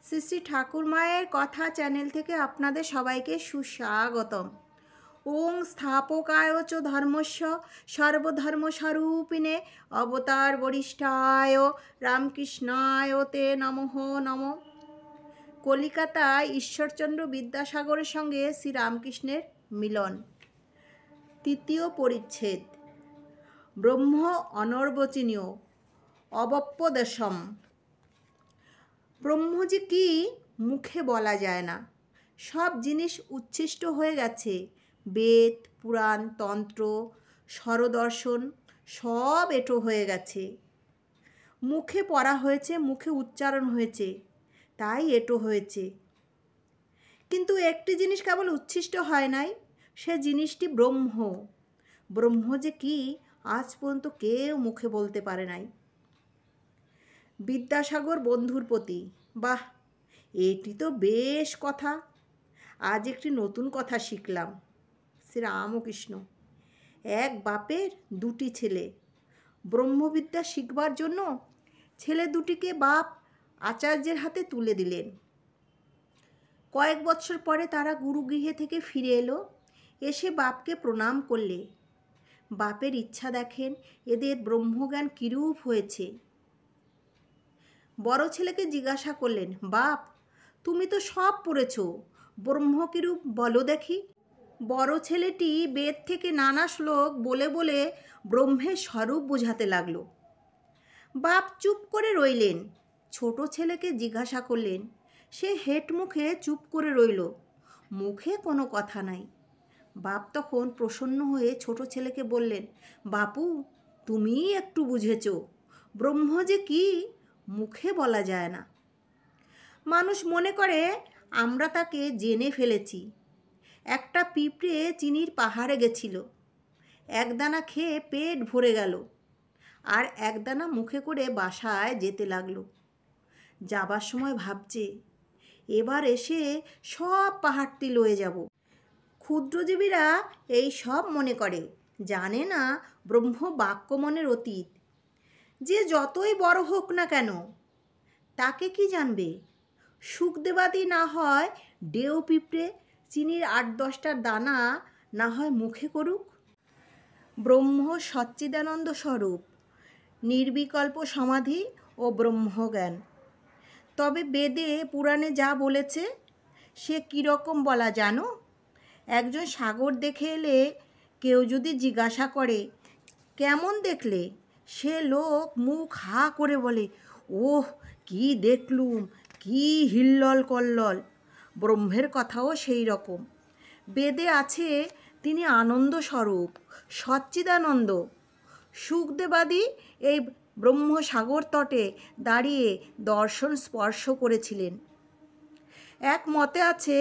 শ্রী শ্রী ঠাকুরমায়ের কথা চ্যানেল থেকে আপনাদের সবাইকে সুস্বাগতম। ওং স্থাপকায় চ ধর্মস্য সর্বধর্মস্বরূপিণে অবতার বরিষ্ঠায় রামকৃষ্ণায় তে নমঃ নম। কলিকাতায় ঈশ্বরচন্দ্র বিদ্যাসাগরের সঙ্গে শ্রীরামকৃষ্ণের মিলন। তৃতীয় পরিচ্ছেদ। ব্রহ্ম অনর্বচনীয় অবপ্রদেশম। ব্রহ্ম যে কি মুখে বলা যায় না। সব জিনিস উচ্ছিষ্ট হয়ে গেছে। বেদ, পুরাণ, তন্ত্র, স্বরদর্শন সব এঁটো হয়ে গেছে। মুখে পড়া হয়েছে, মুখে উচ্চারণ হয়েছে, তাই এঁটো হয়েছে। কিন্তু একটি জিনিস কেবল উচ্ছিষ্ট হয় নাই, সে জিনিসটি ব্রহ্ম। ব্রহ্ম যে কি আজ পর্যন্ত কেউ মুখে বলতে পারে নাই। বিদ্যাসাগর বন্ধুর প্রতি। বাহ, এটি তো বেশ কথা। আজ একটি নতুন কথা শিখলাম। শ্রীরামকৃষ্ণ। এক বাপের দুটি ছেলে। ব্রহ্মবিদ্যা শিখবার জন্য ছেলে দুটিকে বাপ আচার্যের হাতে তুলে দিলেন। কয়েক বছর পরে তারা গুরুগৃহে থেকে ফিরে এলো। এসে বাপকে প্রণাম করলে। বাপের ইচ্ছা দেখেন এদের ব্রহ্মজ্ঞান কিরূপ হয়েছে। বড় ছেলেকে জিজ্ঞাসা করলেন, বাপ, তুমি তো সব পড়েছ, ব্রহ্ম কিরূপ বলো দেখি। বড় ছেলেটি বেদ থেকে নানা শ্লোক বলে বলে ব্রহ্মের স্বরূপ বোঝাতে লাগলো। বাপ চুপ করে রইলেন। ছোট ছেলেকে জিজ্ঞাসা করলেন। সে হেঁট মুখে চুপ করে রইল, মুখে কোনো কথা নাই। বাপ তখন প্রসন্ন হয়ে ছোট ছেলেকে বললেন, বাপু, তুমিই একটু বুঝেছ, ব্রহ্ম যে কি মুখে বলা যায় না। মানুষ মনে করে আমরা তাকে জেনে ফেলেছি। একটা পিঁপড়ে চিনির পাহাড়ে গেছিল। একদানা খেয়ে পেট ভরে গেল, আর একদানা মুখে করে বাসায় যেতে লাগলো। যাবার সময় ভাবছে, এবার এসে সব পাহাড়টি লয়ে যাব। ক্ষুদ্রজীবীরা এই সব মনে করে, জানে না ব্রহ্ম বাক্য মনের অতীত। যে যতই বড় হোক না কেন, তাকে কি জানবে? সুখদেবাদি না হয় ডেও পিঁপড়ে চিনির 8-10টা দানা না হয় মুখে করুক। ব্রহ্ম সচ্চিদানন্দ স্বরূপ, নির্বিকল্প সমাধি ও ব্রহ্মজ্ঞান। তবে বেদে পুরাণে যা বলেছে সে কীরকম বলা জানো? একজন সাগর দেখে এলে কেউ যদি জিজ্ঞাসা করে, কেমন দেখলে? সে লোক মুখ হা করে বলে, ওহ, কি দেখলুম, কি হিল্লল কল্লল। ব্রহ্মের কথাও সেই রকম। বেদে আছে তিনি আনন্দ স্বরূপ, সচ্চিদানন্দ। সুখদেবাদি এই ব্রহ্মসাগর তটে দাঁড়িয়ে দর্শন স্পর্শ করেছিলেন। এক মতে আছে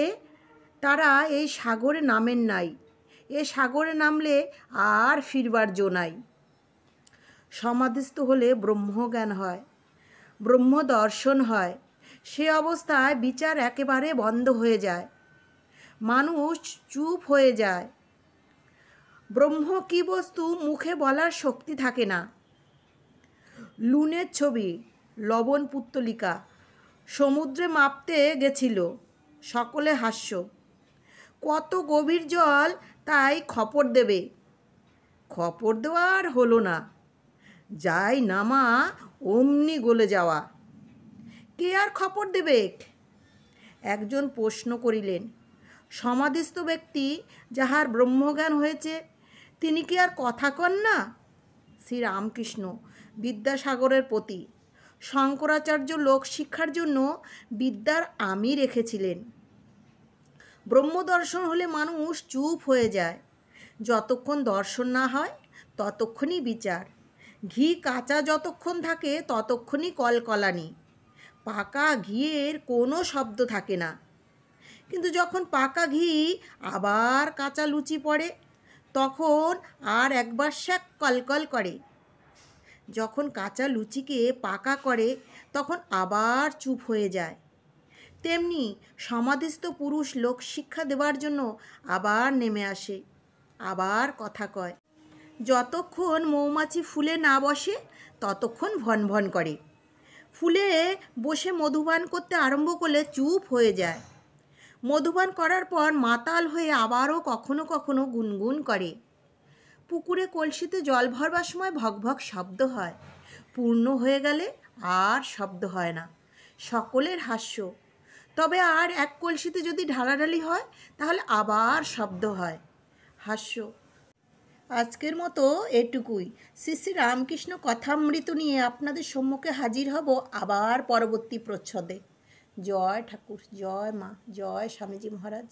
তারা এই সাগরে নামেন নাই। এ সাগরে নামলে আর ফিরবার জো নাই। সমাধিস্থ হলে ব্রহ্মজ্ঞান হয়, ব্রহ্ম দর্শন হয়। সে অবস্থায় বিচার একেবারে বন্ধ হয়ে যায়, মানুষ চুপ হয়ে যায়। ব্রহ্ম কি বস্তু মুখে বলার শক্তি থাকে না। লুনের ছবি, লবণ পুত্তলিকা সমুদ্রে মাপতে গেছিল, সকলে হাস্য। কত গভীর জল, তাই খপর দেবে। খপর দেওয়ার হলো না, যাই নামা অমনি গলে যাওয়া। কে আর খপর দেবে? একজন প্রশ্ন করিলেন, সমাধিস্থ ব্যক্তি যাহার ব্রহ্মজ্ঞান হয়েছে, তিনি কি আর কথা কন না? শ্রীরামকৃষ্ণ বিদ্যাসাগরের প্রতি। শঙ্করাচার্য লোক শিক্ষার জন্য বিদ্যার আমি রেখেছিলেন। ব্রহ্মদর্শন হলে মানুষ চুপ হয়ে যায়। যতক্ষণ দর্শন না হয় ততক্ষণই বিচার। ঘি কাঁচা যতক্ষণ থাকে ততক্ষণই কলকলানি। পাকা ঘিয়ের কোনো শব্দ থাকে না। কিন্তু যখন পাকা ঘি আবার কাঁচা লুচি পড়ে, তখন আর একবার শ্যাক কলকল করে। যখন কাঁচা লুচিকে পাকা করে, তখন আবার চুপ হয়ে যায়। তেমনি সমাধিস্থ পুরুষ লোক শিক্ষা দেবার জন্য আবার নেমে আসে, আবার কথা কয়। যতক্ষণ মৌমাছি ফুলে না বসে ততক্ষণ ভন ভন করে। ফুলে বসে মধুপান করতে আরম্ভ করলে চুপ হয়ে যায়। মধুপান করার পর মাতাল হয়ে আবারও কখনো কখনো গুনগুন করে। পুকুরে কলসিতে জল ভরবার সময় ভকভক শব্দ হয়, পূর্ণ হয়ে গেলে আর শব্দ হয় না। সকলের হাস্য। তবে আর এক কলসিতে যদি ঢালাঢালি হয় তাহলে আবার শব্দ হয়, হাস্য। আজকের মতো এটুকুই। শ্রী শ্রী রামকৃষ্ণ কথামৃত নিয়ে আপনাদের সম্মুখে হাজির হব আবার পরবর্তী প্রচ্ছদে। জয় ঠাকুর, জয় মা, জয় স্বামীজি মহারাজ।